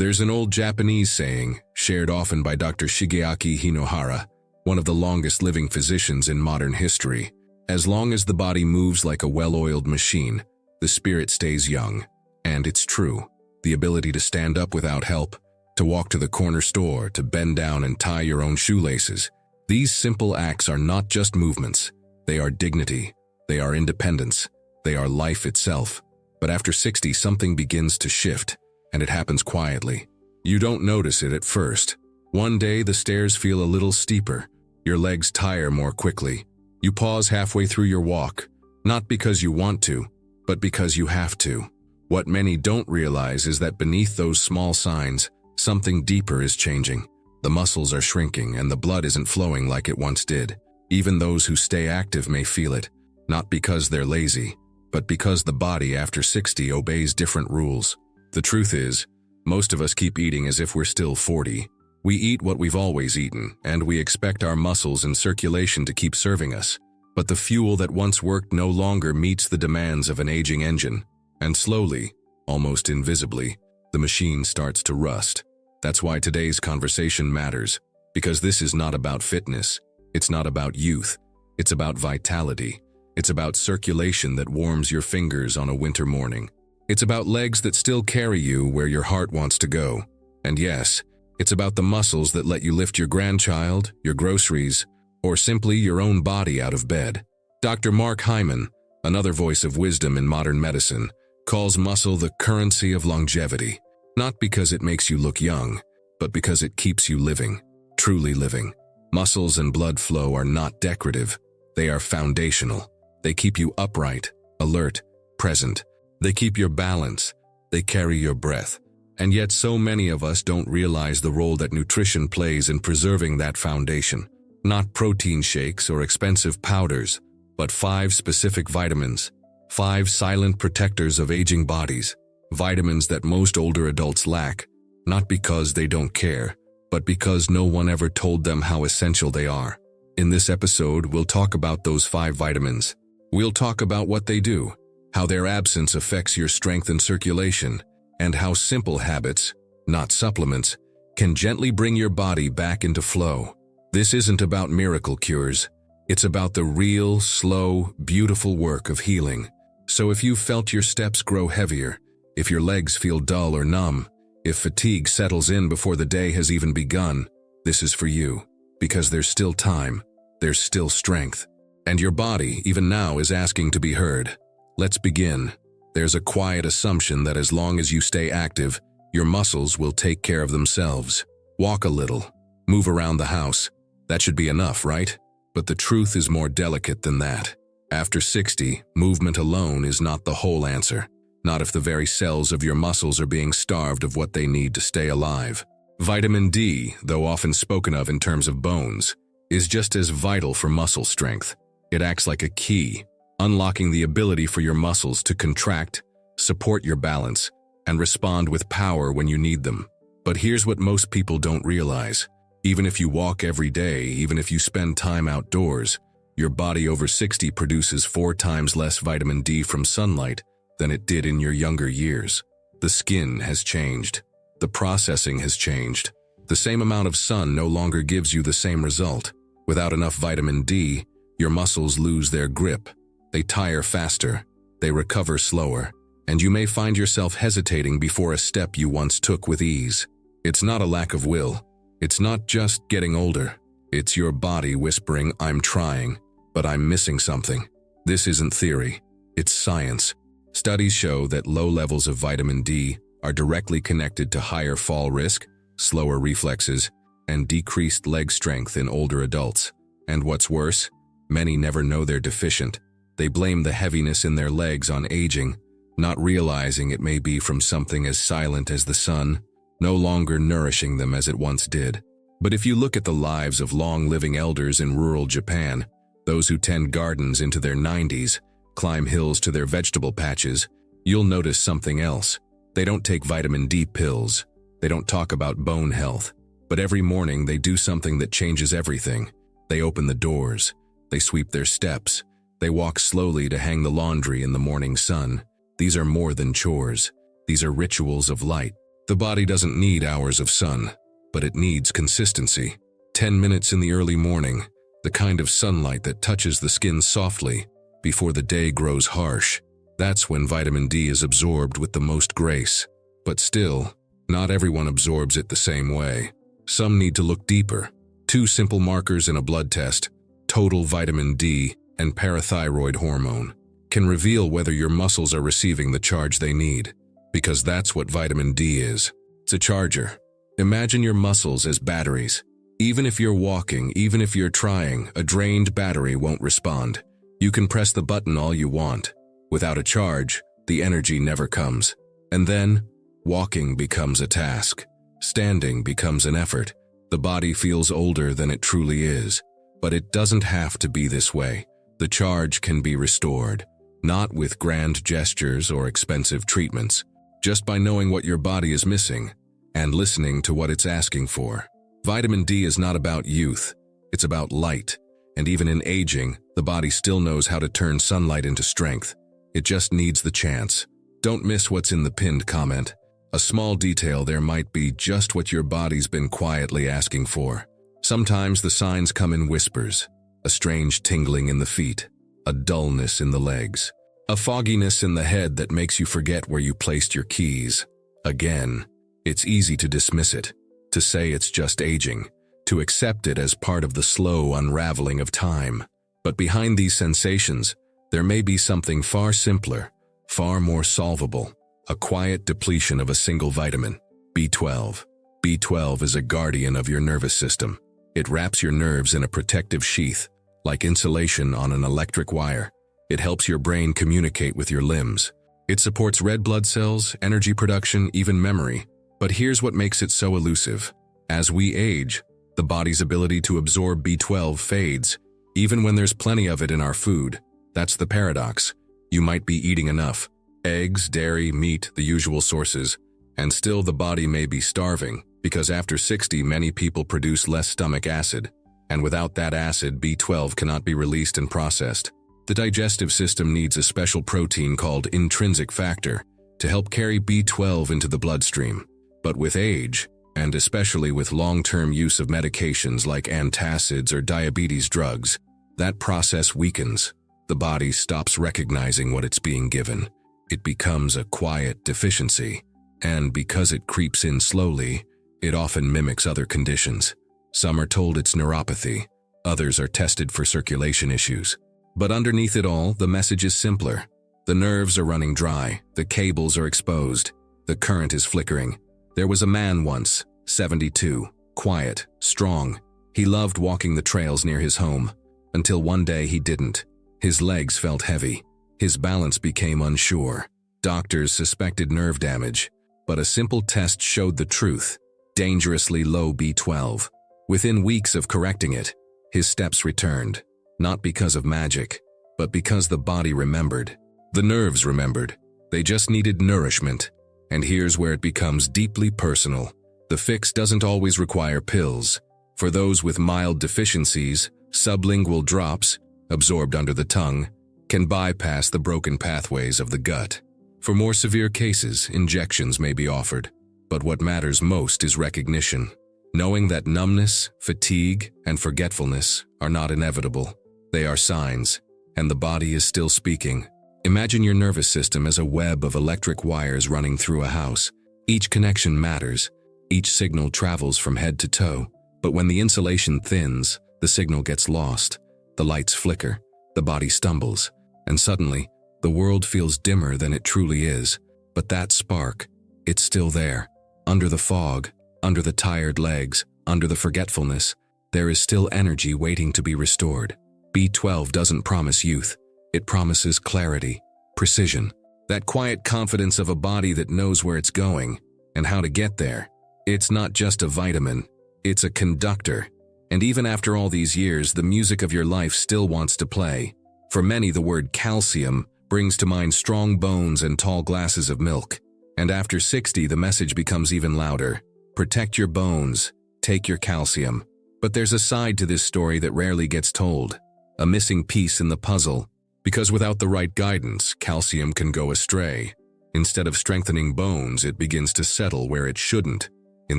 There's an old Japanese saying, shared often by Dr. Shigeaki Hinohara, one of the longest living physicians in modern history. As long as the body moves like a well-oiled machine, the spirit stays young. And it's true. The ability to stand up without help, to walk to the corner store, to bend down and tie your own shoelaces. These simple acts are not just movements. They are dignity. They are independence. They are life itself. But after 60, something begins to shift, and it happens quietly. You don't notice it at first. One day, the stairs feel a little steeper. Your legs tire more quickly. You pause halfway through your walk, not because you want to, but because you have to. What many don't realize is that beneath those small signs, something deeper is changing. The muscles are shrinking and the blood isn't flowing like it once did. Even those who stay active may feel it, not because they're lazy, but because the body after 60 obeys different rules. The truth is, most of us keep eating as if we're still 40. We eat what we've always eaten, and we expect our muscles and circulation to keep serving us. But the fuel that once worked no longer meets the demands of an aging engine. And slowly, almost invisibly, the machine starts to rust. That's why today's conversation matters, because this is not about fitness. It's not about youth. It's about vitality. It's about circulation that warms your fingers on a winter morning. It's about legs that still carry you where your heart wants to go. And yes, it's about the muscles that let you lift your grandchild, your groceries, or simply your own body out of bed. Dr. Mark Hyman, another voice of wisdom in modern medicine, calls muscle the currency of longevity, not because it makes you look young, but because it keeps you living, truly living. Muscles and blood flow are not decorative. They are foundational. They keep you upright, alert, present. They keep your balance. They carry your breath. And yet so many of us don't realize the role that nutrition plays in preserving that foundation. Not protein shakes or expensive powders, but 5 specific vitamins. 5 silent protectors of aging bodies. Vitamins that most older adults lack, not because they don't care, but because no one ever told them how essential they are. In this episode, we'll talk about those 5 vitamins. We'll talk about what they do, how their absence affects your strength and circulation, and how simple habits, not supplements, can gently bring your body back into flow. This isn't about miracle cures. It's about the real, slow, beautiful work of healing. So if you've felt your steps grow heavier, if your legs feel dull or numb, if fatigue settles in before the day has even begun, this is for you. Because there's still time, there's still strength. And your body, even now, is asking to be heard. Let's begin. There's a quiet assumption that as long as you stay active, your muscles will take care of themselves. Walk a little, move around the house. That should be enough, right? But the truth is more delicate than that. After 60, movement alone is not the whole answer. Not if the very cells of your muscles are being starved of what they need to stay alive. Vitamin D, though often spoken of in terms of bones, is just as vital for muscle strength. It acts like a key, unlocking the ability for your muscles to contract, support your balance, and respond with power when you need them. But here's what most people don't realize. Even if you walk every day, even if you spend time outdoors, your body over 60 produces 4 times less vitamin D from sunlight than it did in your younger years. The skin has changed. The processing has changed. The same amount of sun no longer gives you the same result. Without enough vitamin D, your muscles lose their grip. They tire faster. They recover slower. And you may find yourself hesitating before a step you once took with ease. It's not a lack of will. It's not just getting older. It's your body whispering, "I'm trying, but I'm missing something." This isn't theory. It's science. Studies show that low levels of vitamin D are directly connected to higher fall risk, slower reflexes, and decreased leg strength in older adults. And what's worse, many never know they're deficient. They blame the heaviness in their legs on aging, not realizing it may be from something as silent as the sun, no longer nourishing them as it once did. But if you look at the lives of long-living elders in rural Japan, those who tend gardens into their 90s, climb hills to their vegetable patches, you'll notice something else. They don't take vitamin D pills. They don't talk about bone health. But every morning they do something that changes everything. They open the doors. They sweep their steps. They walk slowly to hang the laundry in the morning sun. These are more than chores. These are rituals of light. The body doesn't need hours of sun, but it needs consistency. 10 minutes in the early morning, the kind of sunlight that touches the skin softly before the day grows harsh. That's when vitamin D is absorbed with the most grace. But still, not everyone absorbs it the same way. Some need to look deeper. 2 simple markers in a blood test, total vitamin D and parathyroid hormone, can reveal whether your muscles are receiving the charge they need. Because that's what vitamin D is. It's a charger. Imagine your muscles as batteries. Even if you're walking, even if you're trying, a drained battery won't respond. You can press the button all you want. Without a charge, the energy never comes. And then, walking becomes a task. Standing becomes an effort. The body feels older than it truly is. But it doesn't have to be this way. The charge can be restored. Not with grand gestures or expensive treatments. Just by knowing what your body is missing and listening to what it's asking for. Vitamin D is not about youth. It's about light. And even in aging, the body still knows how to turn sunlight into strength. It just needs the chance. Don't miss what's in the pinned comment. A small detail there might be just what your body's been quietly asking for. Sometimes the signs come in whispers. A strange tingling in the feet. A dullness in the legs. A fogginess in the head that makes you forget where you placed your keys. Again, it's easy to dismiss it, to say it's just aging, to accept it as part of the slow unraveling of time. But behind these sensations, there may be something far simpler, far more solvable. A quiet depletion of a single vitamin, B12. B12 is a guardian of your nervous system. It wraps your nerves in a protective sheath, like insulation on an electric wire. It helps your brain communicate with your limbs. It supports red blood cells, energy production, even memory. But here's what makes it so elusive. As we age, the body's ability to absorb B12 fades, even when there's plenty of it in our food. That's the paradox. You might be eating enough. Eggs, dairy, meat, the usual sources. And still the body may be starving, because after 60 many people produce less stomach acid. And without that acid, B12 cannot be released and processed. The digestive system needs a special protein called intrinsic factor to help carry B12 into the bloodstream. But with age, and especially with long-term use of medications like antacids or diabetes drugs, that process weakens. The body stops recognizing what it's being given. It becomes a quiet deficiency. And because it creeps in slowly, it often mimics other conditions. Some are told it's neuropathy. Others are tested for circulation issues. But underneath it all, the message is simpler. The nerves are running dry. The cables are exposed. The current is flickering. There was a man once, 72, quiet, strong. He loved walking the trails near his home, until one day he didn't. His legs felt heavy. His balance became unsure. Doctors suspected nerve damage, but a simple test showed the truth: dangerously low B12. Within weeks of correcting it, his steps returned, not because of magic, but because the body remembered. The nerves remembered. They just needed nourishment. And here's where it becomes deeply personal. The fix doesn't always require pills. For those with mild deficiencies, sublingual drops, absorbed under the tongue, can bypass the broken pathways of the gut. For more severe cases, injections may be offered. But what matters most is recognition. Knowing that numbness, fatigue, and forgetfulness are not inevitable. They are signs, and the body is still speaking. Imagine your nervous system as a web of electric wires running through a house. Each connection matters. Each signal travels from head to toe. But when the insulation thins, the signal gets lost. The lights flicker. The body stumbles. And suddenly, the world feels dimmer than it truly is. But that spark, it's still there. Under the fog, under the tired legs, under the forgetfulness, there is still energy waiting to be restored. B12 doesn't promise youth. It promises clarity, precision, that quiet confidence of a body that knows where it's going and how to get there. It's not just a vitamin, it's a conductor. And even after all these years, the music of your life still wants to play. For many, the word calcium brings to mind strong bones and tall glasses of milk. And after 60, the message becomes even louder. Protect your bones, take your calcium. But there's a side to this story that rarely gets told. A missing piece in the puzzle. Because without the right guidance, calcium can go astray. Instead of strengthening bones, it begins to settle where it shouldn't, in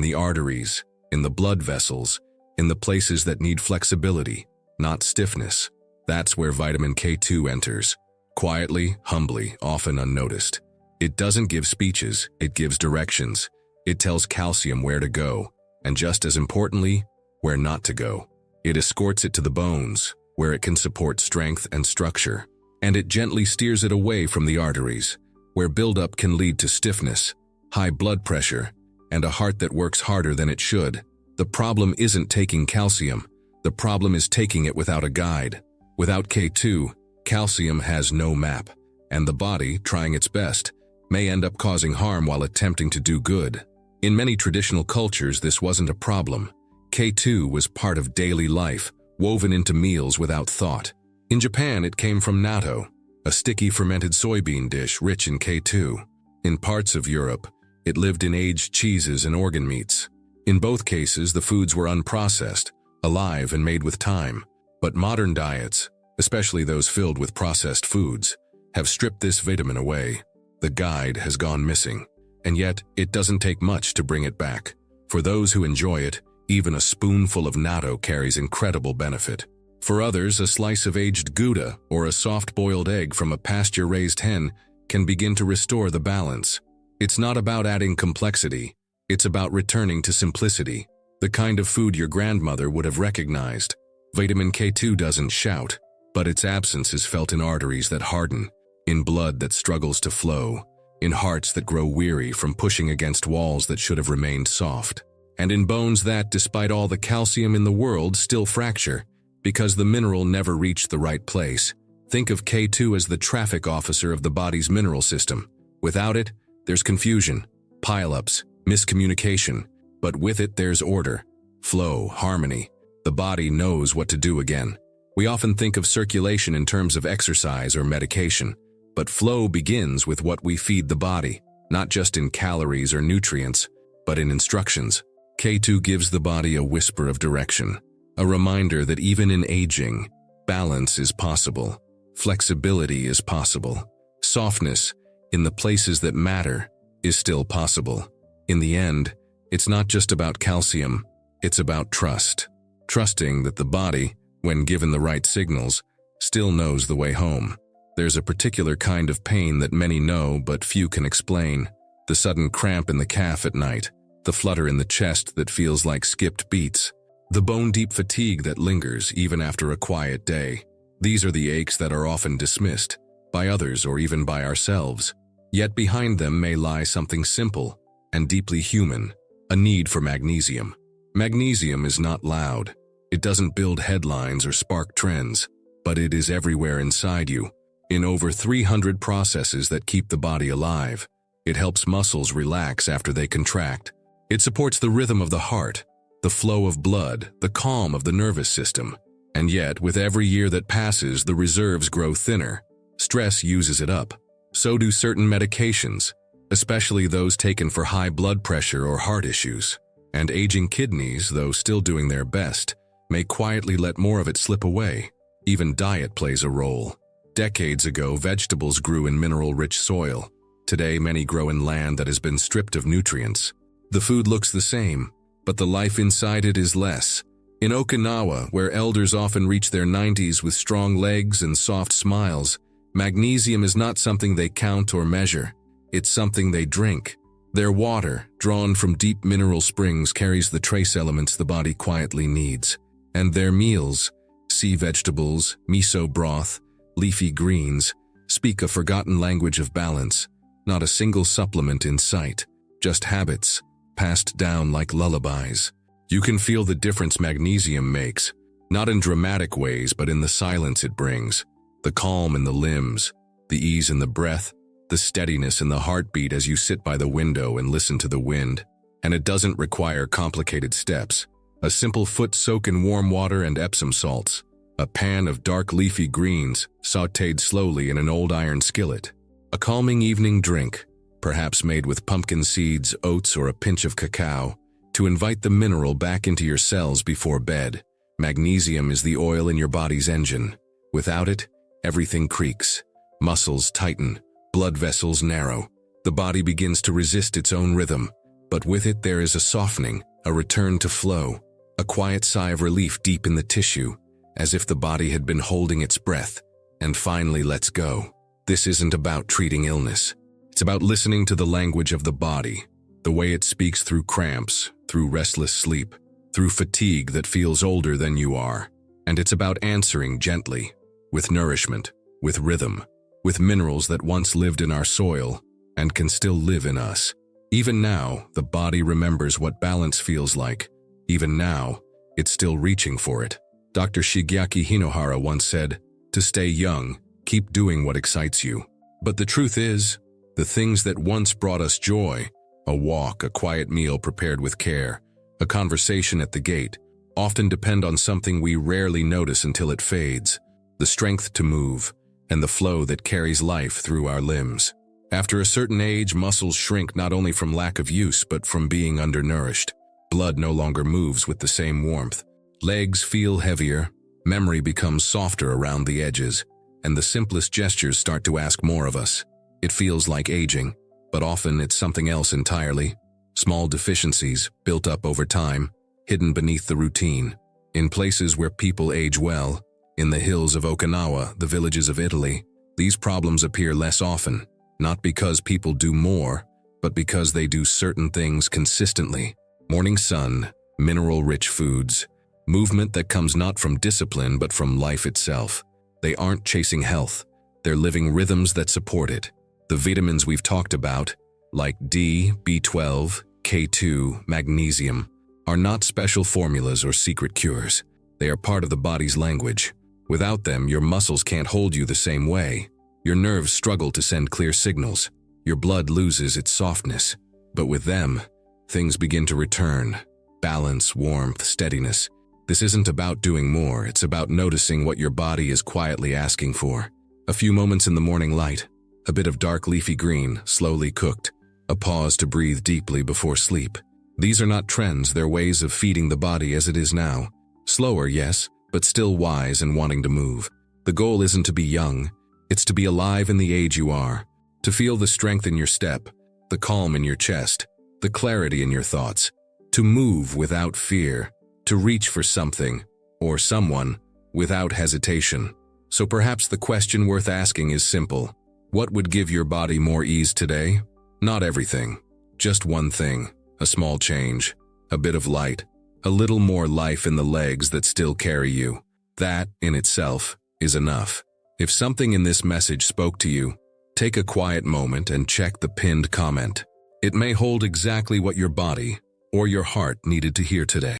the arteries, in the blood vessels, in the places that need flexibility, not stiffness. That's where vitamin K2 enters, quietly, humbly, often unnoticed. It doesn't give speeches, it gives directions. It tells calcium where to go, and just as importantly, where not to go. It escorts it to the bones, where it can support strength and structure, and it gently steers it away from the arteries, where buildup can lead to stiffness, high blood pressure, and a heart that works harder than it should. The problem isn't taking calcium. The problem is taking it without a guide. Without K2, calcium has no map, and the body, trying its best, may end up causing harm while attempting to do good. In many traditional cultures, this wasn't a problem. K2 was part of daily life, woven into meals without thought. In Japan, it came from natto, a sticky fermented soybean dish rich in K2. In parts of Europe, it lived in aged cheeses and organ meats. In both cases, the foods were unprocessed, alive and made with time. But modern diets, especially those filled with processed foods, have stripped this vitamin away. The guide has gone missing, and yet it doesn't take much to bring it back. For those who enjoy it, even a spoonful of natto carries incredible benefit. For others, a slice of aged Gouda or a soft-boiled egg from a pasture-raised hen can begin to restore the balance. It's not about adding complexity, it's about returning to simplicity, the kind of food your grandmother would have recognized. Vitamin K2 doesn't shout, but its absence is felt in arteries that harden, in blood that struggles to flow, in hearts that grow weary from pushing against walls that should have remained soft, and in bones that, despite all the calcium in the world, still fracture, because the mineral never reached the right place. Think of K2 as the traffic officer of the body's mineral system. Without it, there's confusion, pile-ups, miscommunication, but with it there's order, flow, harmony. The body knows what to do again. We often think of circulation in terms of exercise or medication, but flow begins with what we feed the body, not just in calories or nutrients, but in instructions. K2 gives the body a whisper of direction, a reminder that even in aging, balance is possible, flexibility is possible, softness in the places that matter is still possible. In the end, it's not just about calcium, it's about trust. Trusting that the body, when given the right signals, still knows the way home. There's a particular kind of pain that many know but few can explain. The sudden cramp in the calf at night, the flutter in the chest that feels like skipped beats, the bone-deep fatigue that lingers even after a quiet day. These are the aches that are often dismissed, by others or even by ourselves. Yet behind them may lie something simple and deeply human, a need for magnesium. Magnesium is not loud. It doesn't build headlines or spark trends, but it is everywhere inside you, in over 300 processes that keep the body alive. It helps muscles relax after they contract. It supports the rhythm of the heart, the flow of blood, the calm of the nervous system. And yet, with every year that passes, the reserves grow thinner. Stress uses it up. So do certain medications, especially those taken for high blood pressure or heart issues. And aging kidneys, though still doing their best, may quietly let more of it slip away. Even diet plays a role. Decades ago, vegetables grew in mineral-rich soil. Today, many grow in land that has been stripped of nutrients. The food looks the same, but the life inside it is less. In Okinawa, where elders often reach their 90s with strong legs and soft smiles, magnesium is not something they count or measure. It's something they drink. Their water, drawn from deep mineral springs, carries the trace elements the body quietly needs. And their meals, sea vegetables, miso broth, leafy greens, speak a forgotten language of balance. Not a single supplement in sight, just habits, passed down like lullabies. You can feel the difference magnesium makes, not in dramatic ways but in the silence it brings. The calm in the limbs, the ease in the breath, the steadiness in the heartbeat as you sit by the window and listen to the wind. And it doesn't require complicated steps. A simple foot soak in warm water and Epsom salts. A pan of dark leafy greens, sautéed slowly in an old iron skillet. A calming evening drink, perhaps made with pumpkin seeds, oats, or a pinch of cacao, to invite the mineral back into your cells before bed. Magnesium is the oil in your body's engine. Without it, everything creaks. Muscles tighten, blood vessels narrow, The body begins to resist its own rhythm, but with it there is a softening, a return to flow, a quiet sigh of relief deep in the tissue, as if the body had been holding its breath and finally lets go. This isn't about treating illness. It's about listening to the language of the body, the way it speaks through cramps, through restless sleep, through fatigue that feels older than you are. And it's about answering gently, with nourishment, with rhythm, with minerals that once lived in our soil and can still live in us. Even now, the body remembers what balance feels like. Even now, it's still reaching for it. Dr. Shigeaki Hinohara once said, "To stay young, keep doing what excites you." But the truth is, the things that once brought us joy, a walk, a quiet meal prepared with care, a conversation at the gate, often depend on something we rarely notice until it fades, the strength to move, and the flow that carries life through our limbs. After a certain age, muscles shrink not only from lack of use but from being undernourished. Blood no longer moves with the same warmth. Legs feel heavier, memory becomes softer around the edges, and the simplest gestures start to ask more of us. It feels like aging, but often it's something else entirely. Small deficiencies, built up over time, hidden beneath the routine. In places where people age well, in the hills of Okinawa, the villages of Italy, these problems appear less often, not because people do more, but because they do certain things consistently. Morning sun, mineral-rich foods, movement that comes not from discipline but from life itself. They aren't chasing health, they're living rhythms that support it. The vitamins we've talked about, like D, B12, K2, magnesium, are not special formulas or secret cures. They are part of the body's language. Without them, your muscles can't hold you the same way. Your nerves struggle to send clear signals. Your blood loses its softness. But with them, things begin to return. Balance, warmth, steadiness. This isn't about doing more, it's about noticing what your body is quietly asking for. A few moments in the morning light, a bit of dark leafy green, slowly cooked, a pause to breathe deeply before sleep. These are not trends, they're ways of feeding the body as it is now. Slower, yes, but still wise and wanting to move. The goal isn't to be young, it's to be alive in the age you are, to feel the strength in your step, the calm in your chest, the clarity in your thoughts, to move without fear, to reach for something, or someone, without hesitation. So perhaps the question worth asking is simple. What would give your body more ease today? Not everything, just one thing, a small change, a bit of light, a little more life in the legs that still carry you. That, in itself, is enough. If something in this message spoke to you, take a quiet moment and check the pinned comment. It may hold exactly what your body or your heart needed to hear today.